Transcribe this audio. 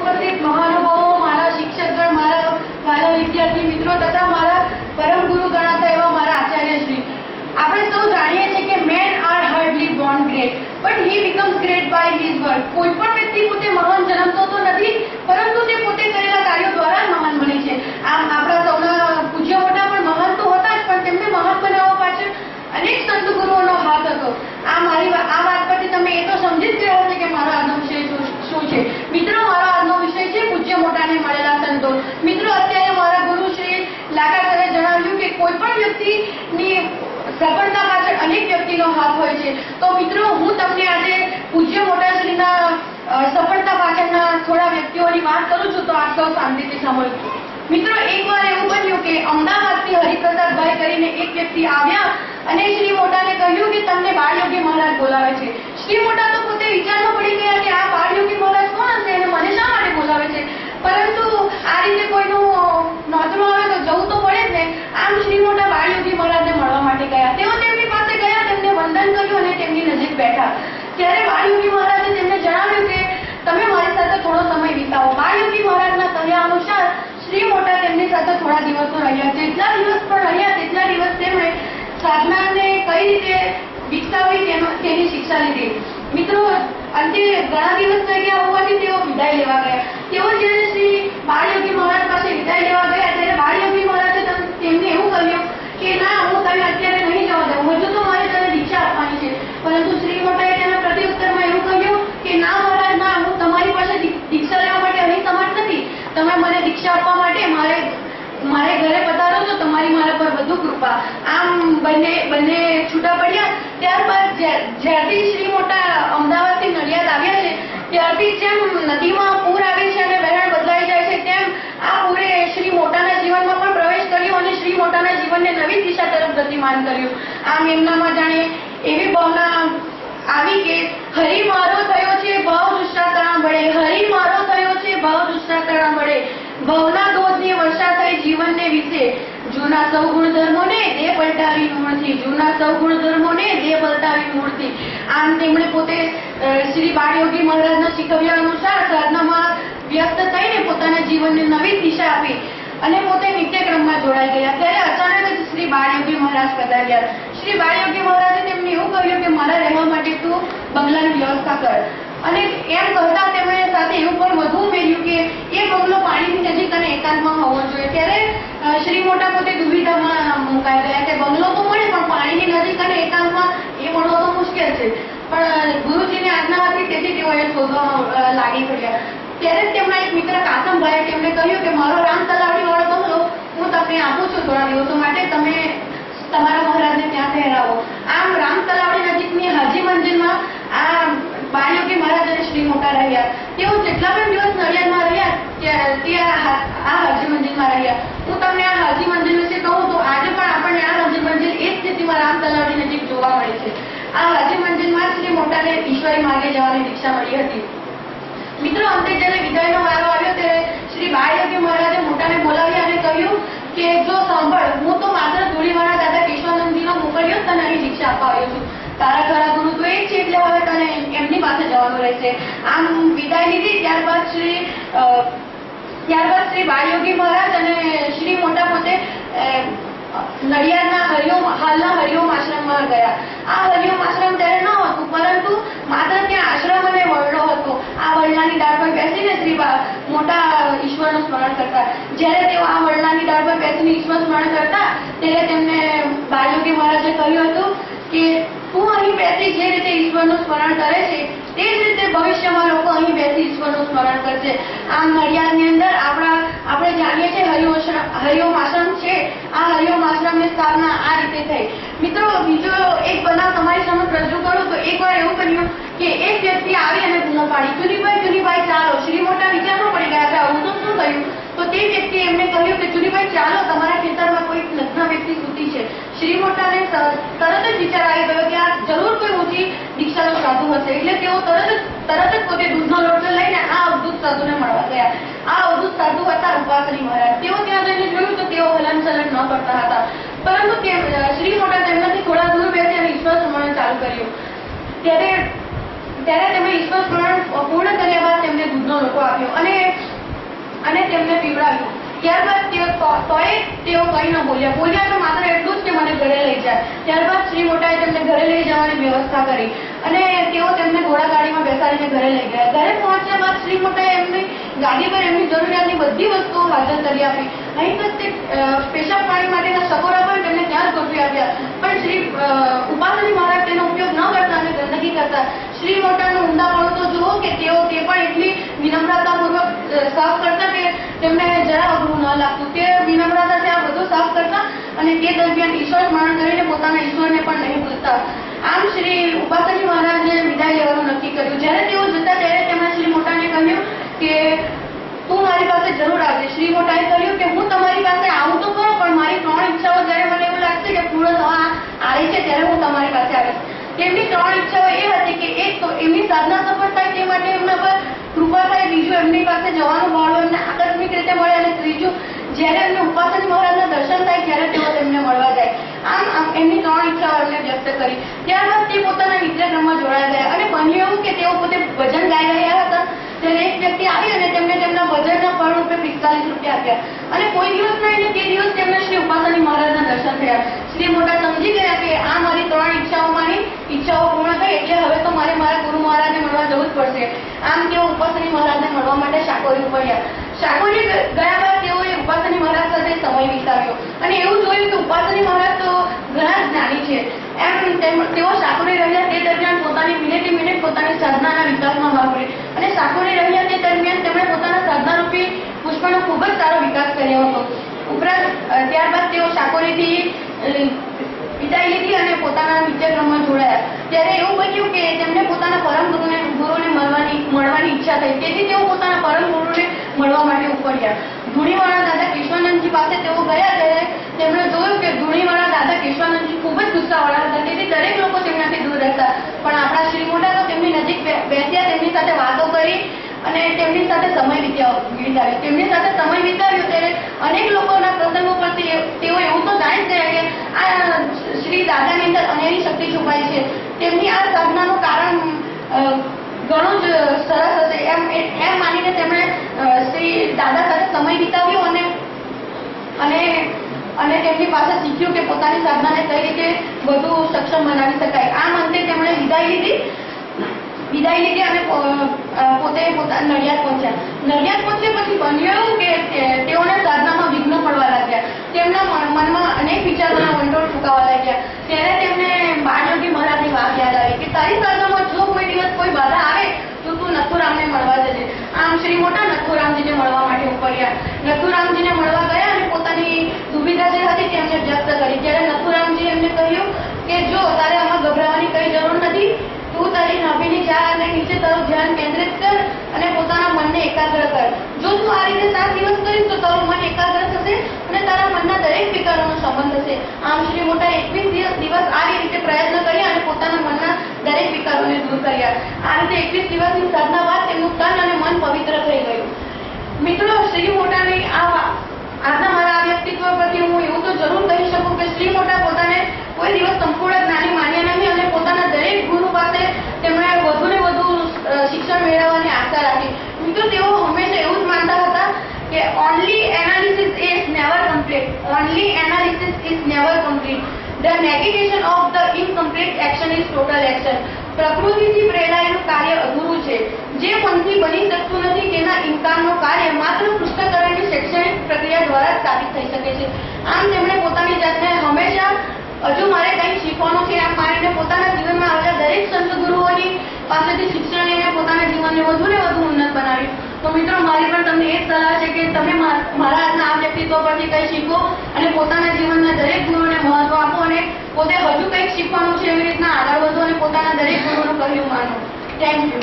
ઉપસ્થિત મહાનુભાવો, મારા શિક્ષકગણ, મારા વાલા વિદ્યાર્થી મિત્રો તથા મારા પરમ ગુરુ ગણાતા એવા મારા આચાર્યશ્રી, આપણે સૌ જાણીએ છીએ કે men are hardly born great but he becomes great by his work. કોઈ પણ વ્યક્તિ પોતે મહાન જન્મતો તો નથી, પરંતુ તે પોતે કરેલા કાર્યો દ્વારા મહાન બને છે. આમ આપણા સૌના પૂજ્ય મોટા પણ મહાન તો હતા જ, પણ તેમને મહાન બનાવવા પાછળ અનેક સંત ગુરુઓનો હાથ હતો. આ વાત પરથી તમે એ તો સમજી જ ગયા હશે કે મારો આજનો વિષય શું છે. મિત્રો, મારો આજનો વિષય છે પૂજ્ય મોટાને મળેલા સંતો. મિત્રો, અત્યારે મારા ગુરુ શ્રી લાકાસરે જણાવ્યું કે કોઈ પણ વ્યક્તિની સફળતા પાછળ અનેક વ્યક્તિનો હાથ હોય છે. તો મિત્રો, હું તમને આજે પૂજ્ય મોટાશ્રીના સફળતા પાછળના થોડા વ્યક્તિઓની વાત કરું છું, તો આપ સૌ શાંતિથી સાંભળજો. મિત્રો, એકવાર એવું બન્યું કે અમદાવાદથી હરિપ્રસાદભાઈ કરીને એક વ્યક્તિ આવ્યા અને શ્રી મોટાને કહ્યું કે તમને બાળયોગી મહારાજ બોલાવે છે. શ્રી મોટા તો પોતે વિચારમાં પડી ગયા કે આ બાળયોગી મહારાજ કોણ હશે અને મને શા માટે બોલાવે છે, પરંતુ આ રીતે કોઈનું નોંધમાં આવે તો જવું તો પડે જ ને. આમ શ્રી મોટા બાળયોગી મહારાજને મળવા માટે ગયા. તેઓ તેમની પાસે ગયા, તેમને વંદન કર્યું અને તેમની નજીક બેઠા. ત્યારે બાળયોગી મહારાજે તેમને જણાવ્યું કે તમે મારી સાથે થોડો સમય વિતાવો. બાળયોગી મહારાજના કહ્યા અનુસાર શ્રી મોટા તેમની સાથે થોડા દિવસો રહ્યા. જેટલા દિવસ પણ રહ્યા તેટલા દિવસ તેમણે સાધનાને કઈ રીતે વિકસાવવી તેની શિક્ષા લીધી. મિત્રો, અંતે ઘણા દિવસ થઈ ગયા હોવાથી તેઓ વિદાય લેવા ગયા. તેઓ જ્યારે શ્રી બાળયોગી મહારાજ પાસે વિદાય લેવા ગયા ત્યારે બાળયોગી મહારાજે તેમને એવું કહ્યું કે ના, હું તને અત્યારે નહીં જવા દઉં, હજુ તો મારે તને દીક્ષા આપવાની છે. પરંતુ શ્રી મોટાએ તેના પ્રત્યુત્તરમાં એવું કહ્યું કે ના મહારાજ, ના, હું તમારી પાસે દીક્ષા લેવા માટે અહીં સમર્થ નથી. તમે મને દીક્ષા આપવા માટે મારે ઘરે પધારો છો, તમારી મારા પર વધુ કૃપા. આમ બંને છૂટા પડ્યા. ત્યારબાદ જ્યારથી શ્રી મોટા અમદાવાદથી નડિયાદ આવ્યા છે ત્યારથી જેમ નદીમાં પૂર આવે છે અને વહેણ બદલાઈ જાય છે, તેમ આ પૂરે શ્રી મોટાના જીવનમાં પણ પ્રવેશ કર્યો અને શ્રી મોટાના જીવનને નવી દિશા તરફ ગતિમાન કર્યું. આમ એમનામાં જાણે એવી ભાવના આવી કે હરિ મારો થયો છે ભાવ દુષ્ટાતણા બળે, હરિ મારો થયો છે ભાવ દુષ્ટાતણા બળે, ભવના ધોધની વર્ષા થઈ જીવનને વિશે, જૂના સૌ ગુણધર્મોને દે પલટાવી મૂળથી, જૂના સૌ ગુણધર્મોને દે પલટાવી મૂળથી. આમ તેમણે પોતે શ્રી બાળયોગી મહારાજના શીખવ્યા અનુસાર સાધનામાં વ્યસ્ત થઈને પોતાના જીવનને નવી દિશા આપી અને પોતે નિત્યક્રમમાં જોડાઈ ગયા. ત્યારે અચાનક જ શ્રી બાળયોગી મહારાજ પધાર્યા. શ્રી બાળયોગી મહારાજે તેમને એવું કહ્યું કે મારા રહેવા માટે તું બંગલાની વ્યવસ્થા કર. અને એમ કહેતા તેમણે સાથે એવું પણ વધુ ઉમેર્યું કે એ બંગલો પાણીની નજીક અને એકાંતમાં હોવો જોઈએ. ત્યારે શ્રી મોટા પોતે દુવિધામાં મુકાઈ ગયા કે બંગલો તો મળે પણ પાણીની નજીક અને એકાંતમાં એ મળવો તો મુશ્કેલ છે. પણ ગુરુજીની આજ્ઞાથી તેથી તેઓ એ શોધવામાં લાગી પડ્યા. ત્યારે તેમના એક મિત્ર કાસમભાઈએ તેમને કહ્યું કે મારો રામ તલાવડી વાળો બંગલો હું તમને આપું છું થોડા દિવસો માટે, તમે તમારા મહારાજને ત્યાં ઠહેરાવો. આમ રામ તલાવડી નજીકની હાજી મંદિરમાં આ બાળયોગી મહારાજ અને શ્રી મોટા રહ્યા. તેઓ જેટલા પણ દિવસ નડિયાદમાં રહ્યા તે આ હાજી મંદિરમાં રહ્યા. હું તમને આ હાજી મંદિર વિશે કહું તો આજે પણ આપણને આ હાજી મંદિર એ જ સ્થિતિમાં રામ તલાવડી નજીક જોવા મળે છે. આ હાજી મંદિરમાં શ્રી મોટાને ઈશ્વરી માર્ગે જવાની દીક્ષા મળી હતી. મિત્રો, અંતે જ્યારે વિદાયનો વારો આવ્યો ત્યારે શ્રી બાળયોગી મહારાજે મોટાને બોલાવ્યા અને કહ્યું કે જો સાંભળ, હું તો માત્ર ધૂળીવાળા દાદા કેશવાનંદજીનો મોકલ્યો તને અહીં દીક્ષા આપવા આવ્યો છું. તારા ખરા ગુરુ તો એ જ છે, એટલે હવે તને એમની પાસે જવાનું રહેશે. આમ વિદાય લીધી. ત્યારબાદ શ્રી બાળયોગી મહારાજ અને શ્રી મોટા પોતે નડિયાદના હાલના હરિઓમ આશ્રમમાં ગયા. આ હરિઓમ આશ્રમ ત્યારે ન હતું, પરંતુ માત્ર ત્યાં આશ્રમ અને વરડો હતો. આ વરડાની ડાળ પર બેસીને શ્રી મોટા ઈશ્વરનું સ્મરણ કરતા. જ્યારે તેઓ આ વરડાની ડાળ પર બેસીને ઈશ્વર સ્મરણ કરતા ત્યારે તેમને બાળયોગી મહારાજે કહ્યું હતું કે તું અહીં બેસી જે રીતે ઈશ્વરનું સ્મરણ કરે છે તે જ રીતે ભવિષ્યમાં લોકો અહીં બેસી ઈશ્વરનું સ્મરણ કરશે. આમ નડિયાદની અંદર આપણે જાણીએ છીએ હરિઓમ આશ્રમ છે. આ હરિઓમ આશ્રમની સ્થાપના આ રીતે થઈ. મિત્રો, બીજો એક બનાવ તમારી સમક્ષ રજૂ કરું તો એકવાર એવું બન્યું કે એક વ્યક્તિ આવી અને બૂમો પાડી, ચુનીભાઈ ચાલો. શ્રી મોટા વિચારમાં પડી ગયા કે આવું તો શું થયું? તો તે વ્યક્તિ એમને કહ્યું કે ચુનીભાઈ ચાલો, તમારા ખેતરમાં કોઈ લગ્ન વ્યક્તિ સૂતી છે. શ્રી મોટાને તરત જ વિચાર આવી ગયો કે આ જરૂર કોઈ ઊંચી દીક્ષાનો સાધુ હશે. એટલે તેઓ તરત જ પોતે દૂધનો લોટો લઈને આ અવધૂત સાધુને મળવા ગયા. આ અવધૂત સાધુ હતા રૂપાશ્રી મહારાજ. તેઓ ત્યાં જઈને જોયું તો તેઓ હલનચલન ન કરતા હતા, પરંતુ શ્રી મોટા તેમનાથી થોડા દૂર બેસી અને ઈશ્વર સ્મરણ ચાલુ કર્યું. ત્યારે ત્યારે તેમણે ઈશ્વર સ્મરણ પૂર્ણ કર્યા બાદ તેમને દૂધનો લોટો આપ્યો અને તેમને પીવડાવ્યું. ત્યારબાદ તેઓ કંઈ ન બોલ્યા તો માત્ર એટલું જ કે મને ઘરે લઈ જાય. ત્યારબાદ શ્રી મોટાએ તેમને ઘરે લઈ જવાની વ્યવસ્થા કરી અને તેઓ તેમને ઘોડાગાડીમાં બેસાડીને ઘરે લઈ ગયા. ઘરે પહોંચ્યા બાદ શ્રી મોટાએ એમની ગાડી પર એમની જરૂરિયાતની બધી વસ્તુઓ હાજર કરી આપી. અહીં તો તે પેશાબ પાણી માટેના સકોરા પણ તેમને ત્યાં જ ગોઠવી આપ્યા. પણ શ્રી ઉપાસની મહારાજ તેનો ઉપયોગ ન કરતા અને ગંદકી કરતા. શ્રી મોટાનો ઊંડાપણું તો જુઓ કે તેઓ તે પણ એટલી વિનમ્રતાપૂર્વક સાફ કરતા કે તેમને જરા અઘરું ન લાગતું. તે વિનમ્રતાથી આ બધું સાફ કરતા અને તે દરમિયાન ઈશ્વર સ્મરણ કરીને પોતાના ઈશ્વરને પણ નહીં ભૂલતા. આમ શ્રી ઉપાસની મહારાજને વિદાય લેવાનું નક્કી કર્યું. જ્યારે તેઓ જતા ત્યારે તેમણે શ્રી મોટાને કહ્યું કે તું મારી પાસે જરૂર આવજે. શ્રી મોટાએ કહ્યું કે હું તમારી પાસે આવું તો ખરો, પણ મારી 3 ઈચ્છાઓ જ્યારે મને એવું લાગશે કે પૂર્ણ થવા આવી છે ત્યારે હું તમારી પાસે આવીશ. તેમની 3 ઈચ્છાઓ એ હતી કે એક તો એમની સાધના સફળ થાય તે માટે એમના પર કૃપા થાય, બીજું એમની પાસે જવાનું ભાડું એમને આકસ્મિક રીતે મળે, અને ત્રીજું જ્યારે એમને ઉપાસની મહારાજના દર્શન થાય ત્યારે તેઓ તેમને મળવા જાય. આમ એમની 3 ઈચ્છાઓ એમને વ્યક્ત કરી. ત્યારબાદ તે પોતાના નિત્યક્રમમાં જોડાઈ ગયા અને બન્યું એવું કે તેઓ પોતે ભજન ગાઈ રહ્યા હતા ત્યારે એક વ્યક્તિ આવી અને તેમને તેમના ભજનના ફળ રૂપે 45 રૂપિયા આપ્યા. અને કોઈ દિવસ નહીં તે દિવસ તેમને શ્રી ઉપાસની મહારાજના દર્શન થયા. શ્રી મોટા સમજી ગયા કે આ મારી 3 ઈચ્છાઓમાંની ઈચ્છાઓ પૂર્ણ થઈ, એટલે હવે તો મારે મારા ગુરુ મહારાજને મળવા જવું જ પડશે. આમ તેઓ ઉપાસની મહારાજને મળવા માટે શાકોરી પડ્યા. શાકોરી ગયા બાદ તેઓએ ઉપાસની મહારાજ સાથે સમય વિતાવ્યો અને એવું જોયું કે ઉપાસની મહારાજ તો ઘણા જ્ઞાની છે. તેઓ શાકોરી રહ્યા તે દરમિયાન પોતાની મિનિટ પોતાની સાધનાના વિકાસમાં વાપરી અને શાકોરી રહ્યા તે દરમિયાન તેમણે પોતાના સાધનારૂપી પુષ્પનો ખૂબ જ સારો વિકાસ કર્યો હતો. ઉપરાંત ત્યારબાદ તેઓ શાકોરીથી વિદાય લીધી અને પોતાના નિત્યક્રમમાં જોડાયા. ત્યારે એવું બન્યું કે તેમને પોતાના પરમ ગુરુને મળવાની ઈચ્છા થઈ, તેથી તેઓ પોતાના પરમ ગુરુને મળવા માટે ઉપડ્યા. ધૂણીવાળા દાદા કેશવાનંદજી પાસે તેઓ ગયા ત્યારે તેમણે જોયું કે ધૂણીવાળા દાદા કેશવાનંદજી ખૂબ જ ગુસ્સાવાળા હતા, તેથી દરેક લોકો તેમનાથી દૂર રહેતા. પણ આપણા શ્રી મોટા તો તેમની નજીક બેસ્યા, તેમની સાથે વાતો કરી અને તેમની સાથે સમય વિતાવ્યો. તેમની સાથે સમય વિતાવ્યો ત્યારે અનેક લોકોના પ્રસંગો પરથી તેઓ એવું તો જાણી ગયા કે આ શ્રી દાદાની અંદર અનેરી શક્તિ છુપાઈ છે. તેમની આ સાધનાનું કારણ ઘણું જ સરસ હશે એમ માનીને તેમણે શ્રી દાદા સાથે સમય વિતાવ્યો અને તેમની પાસે શીખ્યું કે પોતાની સાધનાને કઈ રીતે વધુ સક્ષમ બનાવી શકાય. આમ અંતે તેમણે વિદાય લીધી અને પોતે નડિયાદ પહોંચ્યા. નડિયાદ પહોંચ્યા પછી બન્યું એવું કે તેઓને સાધનામાં વિઘ્નો પડવા લાગ્યા. તેમના મનમાં અનેક વિચારોના વંટોળ ફૂંકાવા લાગ્યા. ત્યારે તેમને બાળયોગી મહારાજની વાત યાદ આવી કે તારી સાધનામાં જો કોઈ દિવસ કોઈ બાધા આવે તો તું નથુરામને મળવા જજે. આમ શ્રી મોટા નથુરામજીને મળવા માટે ઉપડ્યા. નથુરામજીને મળવા ગયા અને પોતાની દુવિધા જે હતી તેમને વ્યક્ત કરી. ત્યારે નથુરામજી એમને કહ્યું કે જો તારે આમાં ગભરાવાની કઈ જરૂર નથી, તું તારી નાભીની ચા અને નીચે તારું ધ્યાન કેન્દ્રિત કર અને પોતાના મનને એકાગ્ર કર. જો તું આ રીતે 7 દિવસ કરીશ તો તારું મન એકાગ્ર થશે અને તારા મનના દરેક વિકારોનો સંબંધ થશે. આમ શ્રી મોટા 21 દિવસ આ રીતે પ્રયત્ન કર્યા અને પોતાના મનના દરેક વિકારોને દૂર કર્યા. આ રીતે 21 દિવસની સાધના બાદ તેમનું તન અને મન પવિત્ર થઈ ગયું. મિત્રો, શ્રી મોટાની આજના મારા આ વ્યક્તિત્વ પરથી હું એવું તો જરૂર કહી શકું કે શ્રી મોટા પોતાને કોઈ દિવસ સંપૂર્ણ જ્ઞાની માન્યા નહીં અને પોતાના દરેક ગુરુ પાસે તેમણે વધુ ને વધુ શિક્ષણ મેળવવાની આશા રાખી. મિત્રો, તેઓ હંમેશા એવું જ માનતા હતા કે only analysis is never complete. The negation of the incomplete action is total action. પ્રકૃતિથી પ્રેરાયેલું કાર્ય અધૂરું છે. જે પંથી બની શકતું નથી તેના ઇનકારનું કાર્ય માત્ર પૃષ્ઠકરણની શૈક્ષણિક પ્રક્રિયા દ્વારા સ્થાપિત થઈ શકે છે. આમ તેમણે પોતાની જાતને હંમેશા હજુ મારે કંઈક શીખવાનું છે એમ માનીને પોતાના જીવનમાં આવેલા દરેક સંત ગુરુઓની પાસેથી શિક્ષણ લઈને પોતાના જીવનને વધુ ને વધુ ઉન્નત બનાવ્યું. તો મિત્રો, મારી પણ તમને એ જ સલાહ છે કે તમે મારા આજના આ વ્યક્તિત્વ પરથી કંઈ શીખો અને પોતાના જીવનના દરેક ગુરુને મહત્વ આપો અને પોતે હજુ કંઈક શીખવાનું છે એવી રીતના આગળ વધો અને પોતાના દરેક ગુરુનું કહ્યું માનો. Thank you.